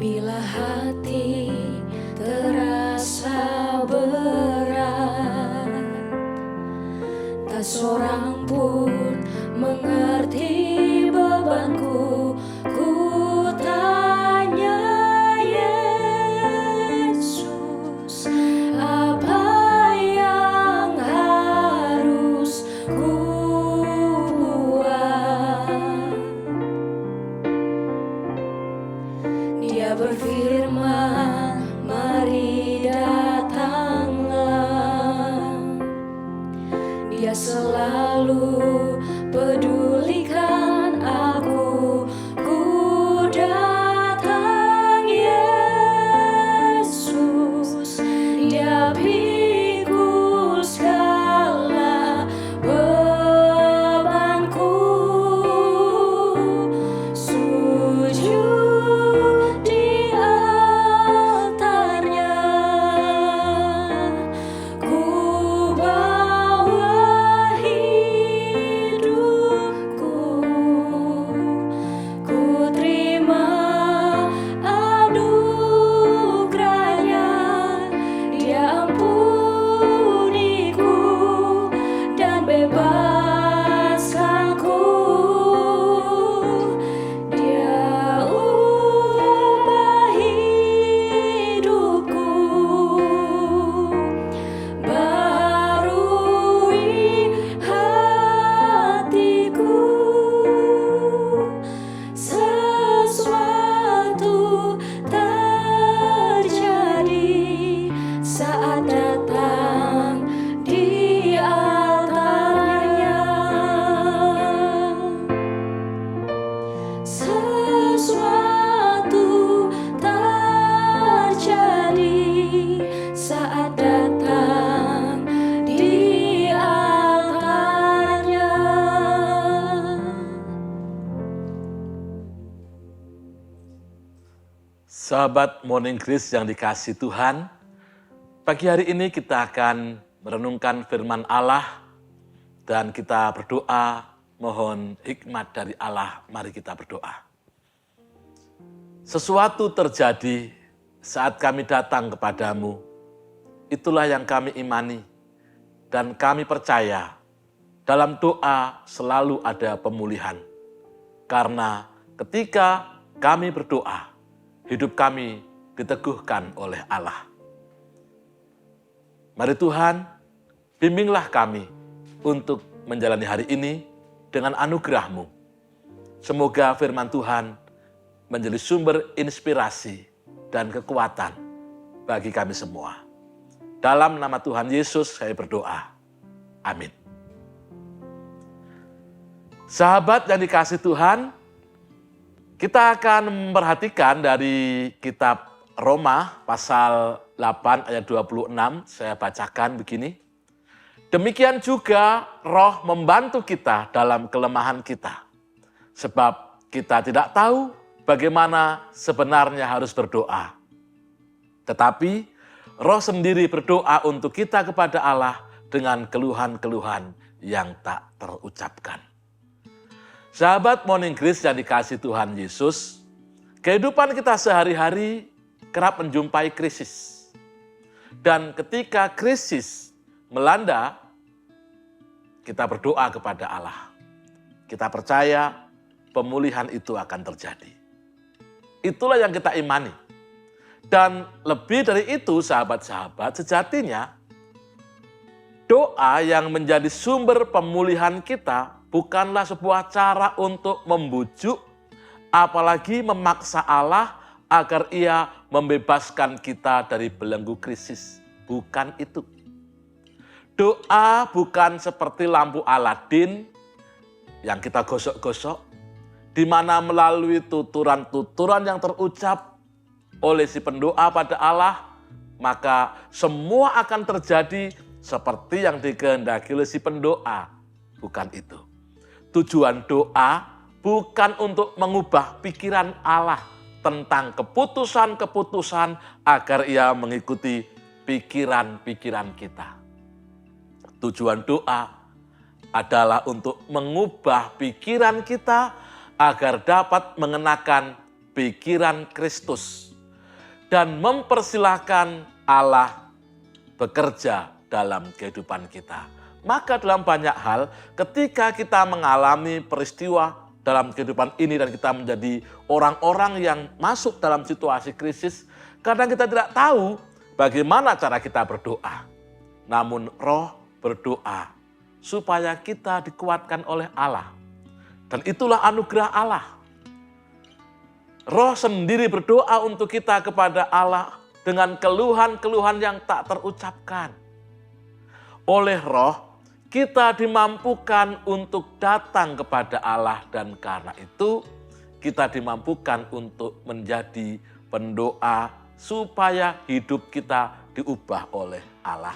Bila hati terasa berat, tak seorang pun mengerti bebanku. Ku tanya Yesus, apa yang harus ku buat? Dia berfirman, mari datanglah. Dia selalu pedulikan aku. Ku datang Yesus, Dia pikul segala bebanku. Sujud di altarnya, ku bawa hidupku. Ku terima anugerahnya, Dia ampuniku dan bebaskanku. Dia ubah hidupku, barui hatiku. Sesuatu terjadi saat datang di altarnya. Sesuatu terjadi saat datang di altarnya. Sahabat Morning Grace yang dikasihi Tuhan, pagi hari ini kita akan merenungkan firman Allah dan kita berdoa mohon hikmat dari Allah. Mari kita berdoa. Sesuatu terjadi saat kami datang kepadamu, itulah yang kami imani dan kami percaya dalam doa selalu ada pemulihan. Karena ketika kami berdoa, hidup kami diteguhkan oleh Allah. Mari Tuhan, bimbinglah kami untuk menjalani hari ini dengan anugerah-Mu. Semoga firman Tuhan menjadi sumber inspirasi dan kekuatan bagi kami semua. Dalam nama Tuhan Yesus saya berdoa. Amin. Sahabat yang dikasihi Tuhan, kita akan memperhatikan dari kitab Roma pasal 8 ayat 26, saya bacakan begini. Demikian juga Roh membantu kita dalam kelemahan kita. Sebab kita tidak tahu bagaimana sebenarnya harus berdoa. Tetapi Roh sendiri berdoa untuk kita kepada Allah dengan keluhan-keluhan yang tak terucapkan. Sahabat Morning Grace yang dikasihi Tuhan Yesus, kehidupan kita sehari-hari kerap menjumpai krisis. Dan ketika krisis melanda, kita berdoa kepada Allah. Kita percaya pemulihan itu akan terjadi. Itulah yang kita imani. Dan lebih dari itu sahabat-sahabat, sejatinya doa yang menjadi sumber pemulihan kita bukanlah sebuah cara untuk membujuk, apalagi memaksa Allah agar Ia membebaskan kita dari belenggu krisis. Bukan itu. Doa bukan seperti lampu Aladin yang kita gosok-gosok, di mana melalui tuturan-tuturan yang terucap oleh si pendoa pada Allah, maka semua akan terjadi seperti yang dikehendaki oleh si pendoa. Bukan itu. Tujuan doa bukan untuk mengubah pikiran Allah tentang keputusan-keputusan agar Ia mengikuti pikiran-pikiran kita. Tujuan doa adalah untuk mengubah pikiran kita agar dapat mengenakan pikiran Kristus dan mempersilahkan Allah bekerja dalam kehidupan kita. Maka dalam banyak hal ketika kita mengalami peristiwa dalam kehidupan ini dan kita menjadi orang-orang yang masuk dalam situasi krisis, kadang kita tidak tahu bagaimana cara kita berdoa. Namun Roh berdoa supaya kita dikuatkan oleh Allah. Dan itulah anugerah Allah. Roh sendiri berdoa untuk kita kepada Allah dengan keluhan-keluhan yang tak terucapkan. Oleh Roh, kita dimampukan untuk datang kepada Allah dan karena itu kita dimampukan untuk menjadi pendoa supaya hidup kita diubah oleh Allah.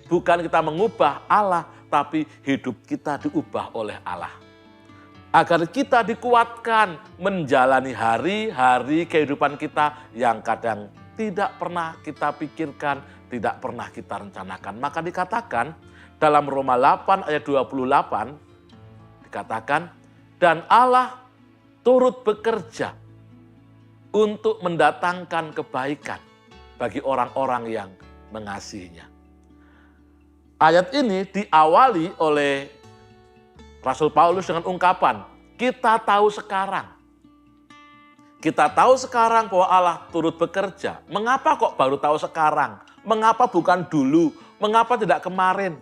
Bukan kita mengubah Allah, tapi hidup kita diubah oleh Allah. Agar kita dikuatkan menjalani hari-hari kehidupan kita yang kadang tidak pernah kita pikirkan, tidak pernah kita rencanakan. Maka dikatakan dalam Roma 8 ayat 28, dikatakan, dan Allah turut bekerja untuk mendatangkan kebaikan bagi orang-orang yang mengasihinya. Ayat ini diawali oleh Rasul Paulus dengan ungkapan, kita tahu sekarang. Kita tahu sekarang bahwa Allah turut bekerja. Mengapa kok baru tahu sekarang? Mengapa bukan dulu? Mengapa tidak kemarin?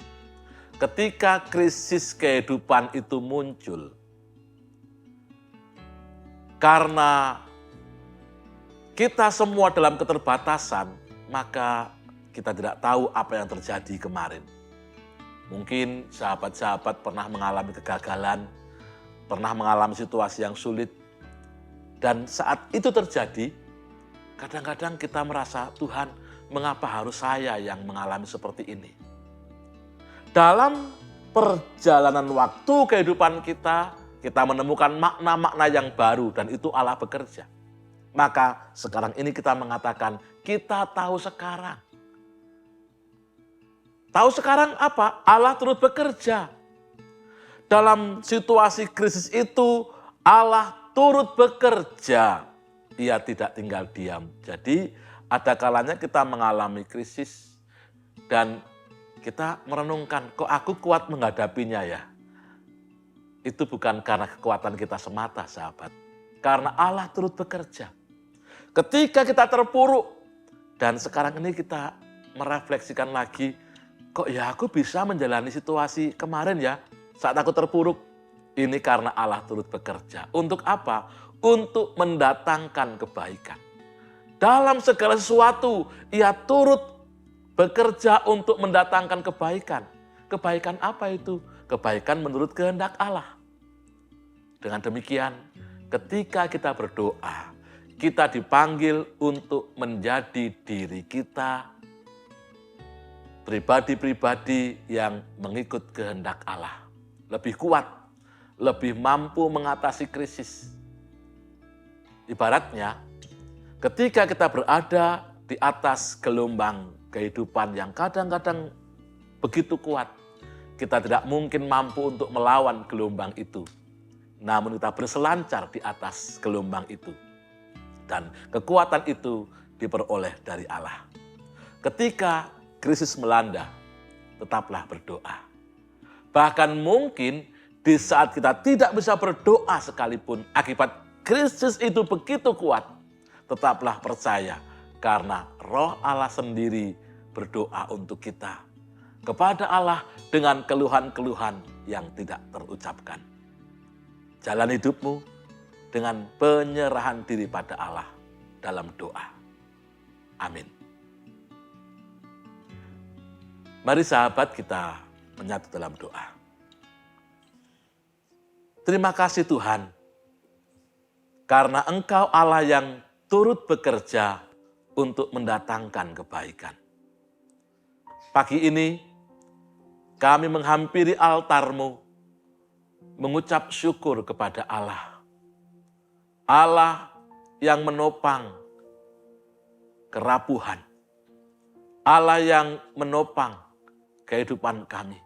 Ketika krisis kehidupan itu muncul. Karena kita semua dalam keterbatasan, maka kita tidak tahu apa yang terjadi kemarin. Mungkin sahabat-sahabat pernah mengalami kegagalan, pernah mengalami situasi yang sulit. Dan saat itu terjadi, kadang-kadang kita merasa, Tuhan, mengapa harus saya yang mengalami seperti ini? Dalam perjalanan waktu kehidupan kita menemukan makna-makna yang baru dan itu Allah bekerja. Maka sekarang ini kita mengatakan, kita tahu sekarang. Tahu sekarang apa? Allah turut bekerja. Dalam situasi krisis itu, Allah turut bekerja. Ia tidak tinggal diam. Jadi ada kalanya kita mengalami krisis dan kita merenungkan, kok aku kuat menghadapinya ya? Itu bukan karena kekuatan kita semata, sahabat. Karena Allah turut bekerja. Ketika kita terpuruk, dan sekarang ini kita merefleksikan lagi, kok ya aku bisa menjalani situasi kemarin ya, saat aku terpuruk. Ini karena Allah turut bekerja. Untuk apa? Untuk mendatangkan kebaikan. Dalam segala sesuatu, ia turut bekerja untuk mendatangkan kebaikan. Kebaikan apa itu? Kebaikan menurut kehendak Allah. Dengan demikian, ketika kita berdoa, kita dipanggil untuk menjadi diri kita, pribadi-pribadi yang mengikut kehendak Allah. Lebih kuat, lebih mampu mengatasi krisis. Ibaratnya, ketika kita berada di atas gelombang kehidupan yang kadang-kadang begitu kuat, kita tidak mungkin mampu untuk melawan gelombang itu. Namun kita berselancar di atas gelombang itu. Dan kekuatan itu diperoleh dari Allah. Ketika krisis melanda, tetaplah berdoa. Bahkan mungkin di saat kita tidak bisa berdoa sekalipun, akibat krisis itu begitu kuat, tetaplah percaya karena Roh Allah sendiri berdoa untuk kita kepada Allah dengan keluhan-keluhan yang tidak terucapkan. Jalan hidupmu dengan penyerahan diri pada Allah dalam doa. Amin. Mari sahabat kita menyatu dalam doa. Terima kasih Tuhan, karena Engkau Allah yang turut bekerja untuk mendatangkan kebaikan. Pagi ini kami menghampiri altar-Mu, mengucap syukur kepada Allah. Allah yang menopang kerapuhan. Allah yang menopang kehidupan kami.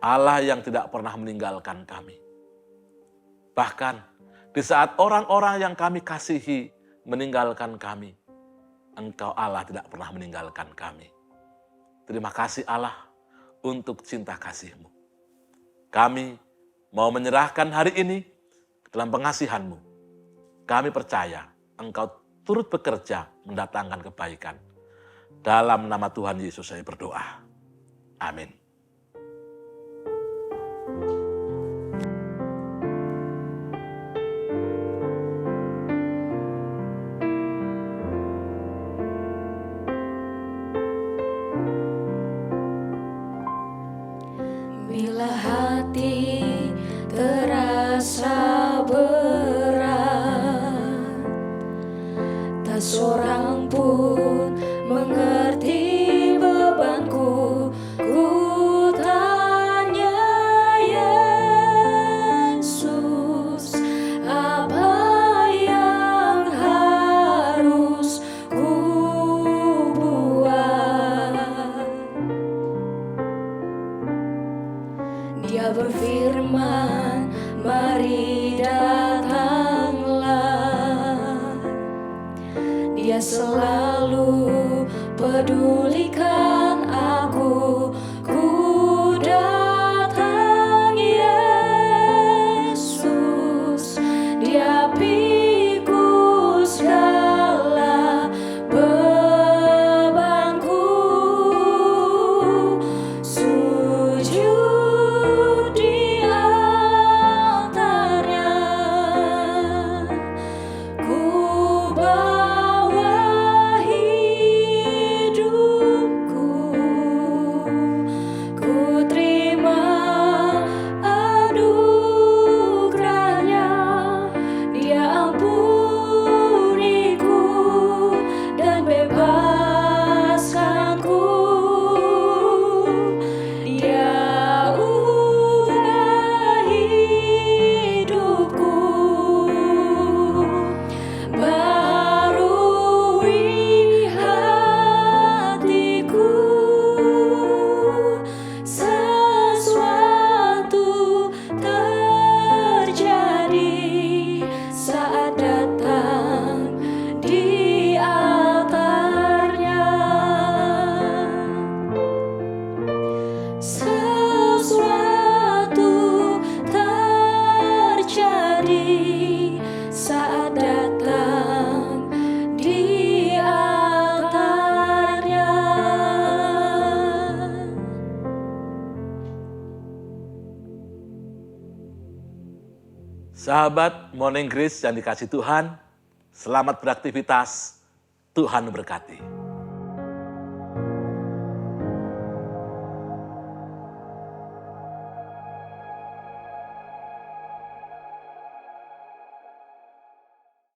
Allah yang tidak pernah meninggalkan kami. Bahkan di saat orang-orang yang kami kasihi meninggalkan kami, Engkau Allah tidak pernah meninggalkan kami. Terima kasih Allah untuk cinta kasih-Mu. Kami mau menyerahkan hari ini ke dalam pengasihan-Mu. Kami percaya Engkau turut bekerja mendatangkan kebaikan. Dalam nama Tuhan Yesus saya berdoa. Amin. Bila hati terasa berat, tak seorang pun mengerti bebanku. Ku tanya Yesus, apa yang harus ku buat? Dia berfirman, mari datanglah. Dia selalu pedulikan aku. Ku datang Yesus, Dia pikul segala bebanku. Sujud di altarnya, ku bawa hidupku. Ku terima anugerahnya, Dia ampuniku dan bebaskanku. Dia ubah hidupku, barui hatiku. Sesuatu terjadi saat datang di altarnya. Sesuatu terjadi saat datang di altarnya. Sahabat Morning Grace yang dikasih Tuhan, selamat beraktivitas. Tuhan memberkati.